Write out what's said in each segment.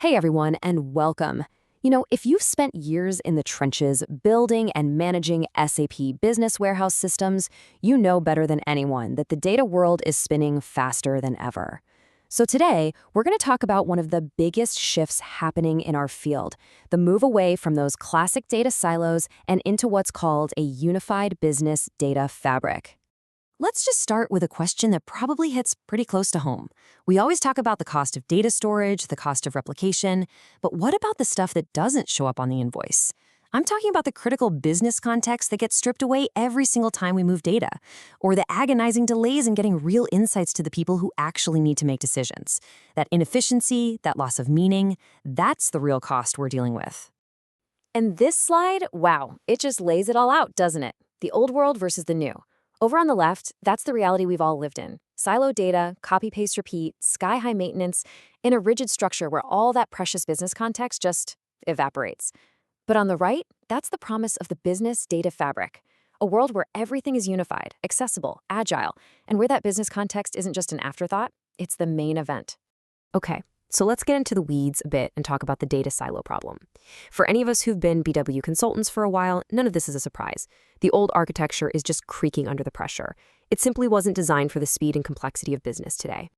Hey everyone, and welcome. If you've spent years in the trenches building and managing SAP business warehouse systems, you know better than anyone that the data world is spinning faster than ever. So today, we're going to talk about one of the biggest shifts happening in our field, the move away from those classic data silos and into what's called a unified business data fabric. Let's just start with a question that probably hits pretty close to home. We always talk about the cost of data storage, the cost of replication, but what about the stuff that doesn't show up on the invoice? I'm talking about the critical business context that gets stripped away every single time we move data, or the agonizing delays in getting real insights to the people who actually need to make decisions. That inefficiency, that loss of meaning, that's the real cost we're dealing with. And this slide, wow, it just lays it all out, doesn't it? The old world versus the new. Over on the left, that's the reality we've all lived in. Siloed data, copy, paste, repeat, sky-high maintenance, in a rigid structure where all that precious business context just evaporates. But on the right, that's the promise of the business data fabric, a world where everything is unified, accessible, agile, and where that business context isn't just an afterthought, it's the main event. Okay, so let's get into the weeds a bit and talk about the data silo problem. For any of us who've been BW consultants for a while, none of this is a surprise. The old architecture is just creaking under the pressure. It simply wasn't designed for the speed and complexity of business today.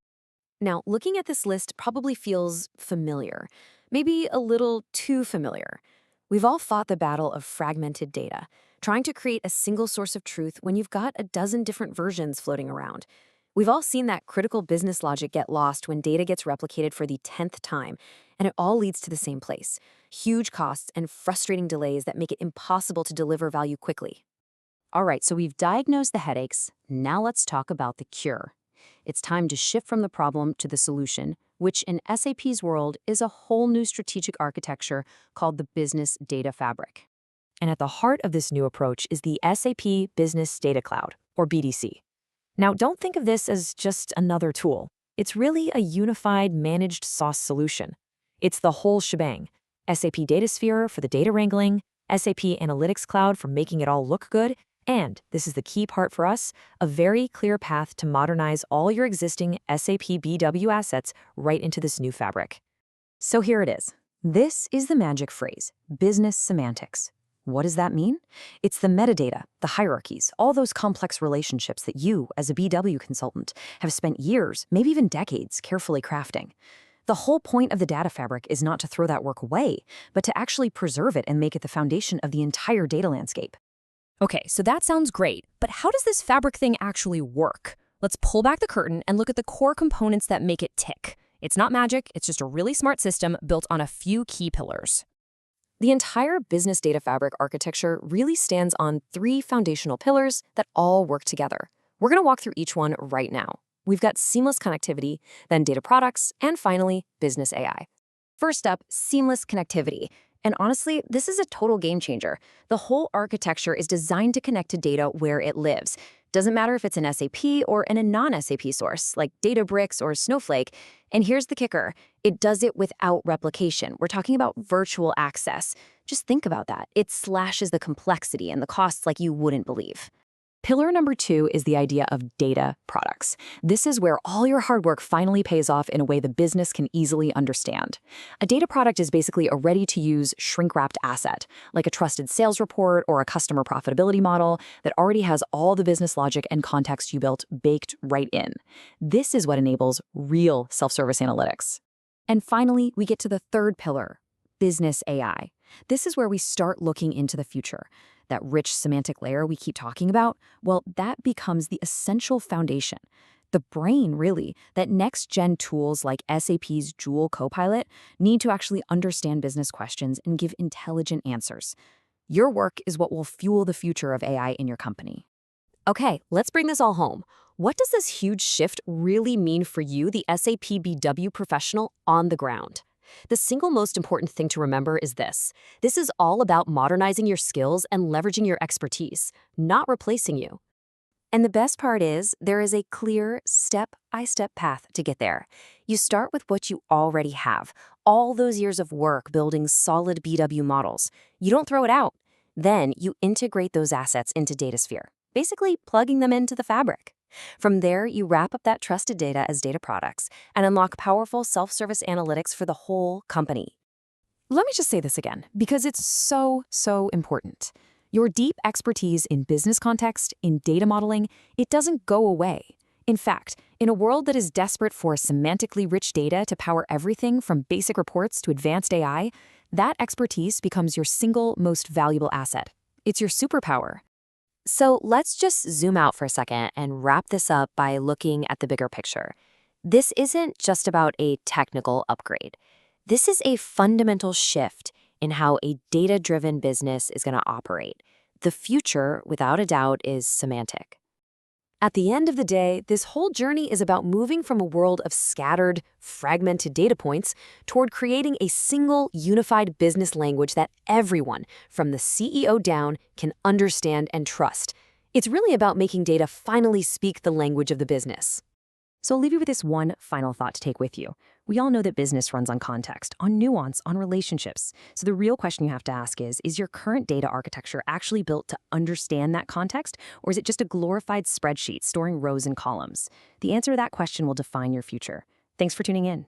Now, looking at this list probably feels familiar, maybe a little too familiar. We've all fought the battle of fragmented data, trying to create a single source of truth when you've got a dozen different versions floating around. We've all seen that critical business logic get lost when data gets replicated for the 10th time, and it all leads to the same place: huge costs and frustrating delays that make it impossible to deliver value quickly. All right, so we've diagnosed the headaches. Now let's talk about the cure. It's time to shift from the problem to the solution, which in SAP's world is a whole new strategic architecture called the Business Data Fabric. And at the heart of this new approach is the SAP Business Data Cloud, or BDC. Now, don't think of this as just another tool. It's really a unified, managed SaaS solution. It's the whole shebang: SAP Datasphere for the data wrangling, SAP Analytics Cloud for making it all look good, and, this is the key part for us, a very clear path to modernize all your existing SAP BW assets right into this new fabric. So here it is. This is the magic phrase: business semantics. What does that mean? It's the metadata, the hierarchies, all those complex relationships that you, as a BW consultant, have spent years, maybe even decades, carefully crafting. The whole point of the data fabric is not to throw that work away, but to actually preserve it and make it the foundation of the entire data landscape. Okay, so that sounds great, but how does this fabric thing actually work? Let's pull back the curtain and look at the core components that make it tick. It's not magic, it's just a really smart system built on a few key pillars. The entire business data fabric architecture really stands on three foundational pillars that all work together. We're going to walk through each one right now. We've got seamless connectivity, then data products, and finally, business AI. First up, seamless connectivity. And honestly, this is a total game changer. The whole architecture is designed to connect to data where it lives. Doesn't matter if it's an SAP or in a non-SAP source, like Databricks or Snowflake. And here's the kicker: it does it without replication. We're talking about virtual access. Just think about that. It slashes the complexity and the costs like you wouldn't believe. Pillar number 2 is the idea of data products. This is where all your hard work finally pays off in a way the business can easily understand. A data product is basically a ready-to-use, shrink-wrapped asset, like a trusted sales report or a customer profitability model that already has all the business logic and context you built baked right in. This is what enables real self-service analytics. And finally, we get to the third pillar: business AI. This is where we start looking into the future. That rich semantic layer we keep talking about, well, that becomes the essential foundation. The brain, really, that next-gen tools like SAP's Joule Copilot need to actually understand business questions and give intelligent answers. Your work is what will fuel the future of AI in your company. Okay, let's bring this all home. What does this huge shift really mean for you, the SAP BW professional on the ground? The single most important thing to remember is this: this is all about modernizing your skills and leveraging your expertise, not replacing you. And the best part is, there is a clear step-by-step path to get there. You start with what you already have, all those years of work building solid BW models. You don't throw it out. Then you integrate those assets into Datasphere, basically plugging them into the fabric. From there, you wrap up that trusted data as data products and unlock powerful self-service analytics for the whole company. Let me just say this again, because it's so important. Your deep expertise in business context, in data modeling, it doesn't go away. In fact, in a world that is desperate for semantically rich data to power everything from basic reports to advanced AI, that expertise becomes your single most valuable asset. It's your superpower. So let's just zoom out for a second and wrap this up by looking at the bigger picture. This isn't just about a technical upgrade. This is a fundamental shift in how a data-driven business is going to operate. The future, without a doubt, is semantic. At the end of the day, this whole journey is about moving from a world of scattered, fragmented data points toward creating a single, unified business language that everyone, from the CEO down, can understand and trust. It's really about making data finally speak the language of the business. So I'll leave you with this one final thought to take with you. We all know that business runs on context, on nuance, on relationships. So the real question you have to ask is your current data architecture actually built to understand that context, or is it just a glorified spreadsheet storing rows and columns? The answer to that question will define your future. Thanks for tuning in.